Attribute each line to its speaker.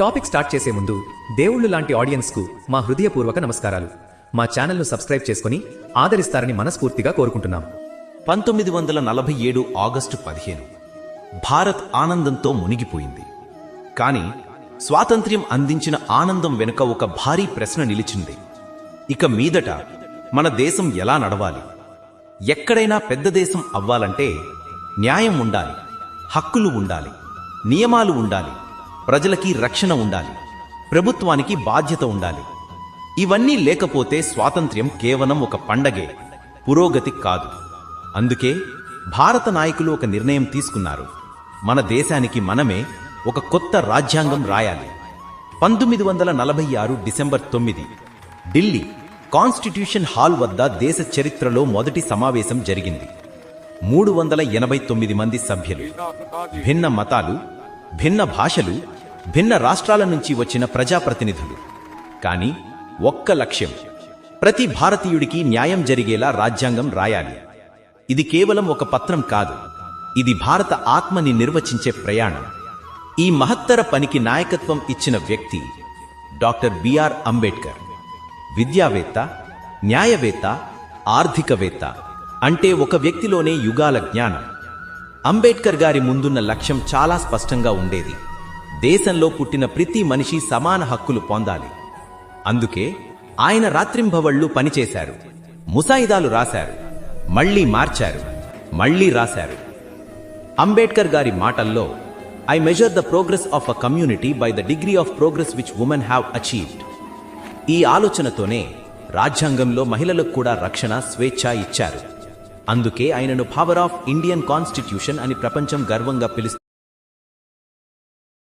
Speaker 1: Topic start చేసే ముందు దేవుళ్ళు లాంటి ఆడియన్స్ కు మా హృదయపూర్వక నమస్కారాలు. మా ఛానల్ను సబ్స్క్రైబ్ చేసుకుని ఆదరిస్తారని మనస్ఫూర్తిగా కోరుకుంటున్నాం.
Speaker 2: 1947 ఆగస్టు 15 భారత్ ఆనందంతో మునిగిపోయింది. కానీ స్వాతంత్ర్యం అందించిన ఆనందం వెనుక ఒక భారీ ప్రశ్న నిలిచింది. ఇక మీదట మన దేశం ఎలా నడవాలి? ఎక్కడైనా పెద్ద దేశం అవ్వాలంటే న్యాయం ఉండాలి, హక్కులు ఉండాలి, నియమాలు ఉండాలి, ప్రజలకి రక్షణ ఉండాలి, ప్రభుత్వానికి బాధ్యత ఉండాలి. ఇవన్నీ లేకపోతే స్వాతంత్ర్యం కేవలం ఒక పండగే, పురోగతి కాదు. అందుకే భారత నాయకులు ఒక నిర్ణయం తీసుకున్నారు. మన దేశానికి మనమే ఒక కొత్త రాజ్యాంగం రాయాలి. 1946 డిసెంబర్ 9 ఢిల్లీ కాన్స్టిట్యూషన్ హాల్ వద్ద దేశ చరిత్రలో మొదటి సమావేశం జరిగింది. 389 మంది సభ్యులు, భిన్న మతాలు, భిన్న భాషలు, భిన్న రాష్ట్రాల నుంచి వచ్చిన ప్రజాప్రతినిధులు. కానీ ఒక్క లక్ష్యం, ప్రతి భారతీయుడికి న్యాయం జరిగేలా రాజ్యాంగం రాయాలి. ఇది కేవలం ఒక పత్రం కాదు, ఇది భారత ఆత్మని నిర్వచించే ప్రయాణం. ఈ మహత్తర పనికి నాయకత్వం ఇచ్చిన వ్యక్తి డాక్టర్ బిఆర్ అంబేడ్కర్. విద్యావేత్త, న్యాయవేత్త, ఆర్థికవేత్త, అంటే ఒక వ్యక్తిలోనే యుగాల జ్ఞానం. అంబేడ్కర్ గారి ముందున్న లక్ష్యం చాలా స్పష్టంగా ఉండేది. దేశంలో పుట్టిన ప్రతి మనిషి సమాన హక్కులు పొందాలి. అందుకే ఆయన రాత్రింబవళ్లు పనిచేశారు, ముసాయిదాలు రాశారు, మళ్లీ మార్చారు, మళ్లీ రాశారు. అంబేడ్కర్ గారి మాటల్లో, I measure the progress of a community by the degree of progress which women have achieved. ఈ ఆలోచనతోనే రాజ్యాంగంలో మహిళలకు కూడా రక్షణ, స్వేచ్ఛ ఇచ్చారు. అందుకే ఆయనను పవర్ ఆఫ్ ఇండియన్ కాన్స్టిట్యూషన్ అని ప్రపంచం గర్వంగా పిలుస్తుంది.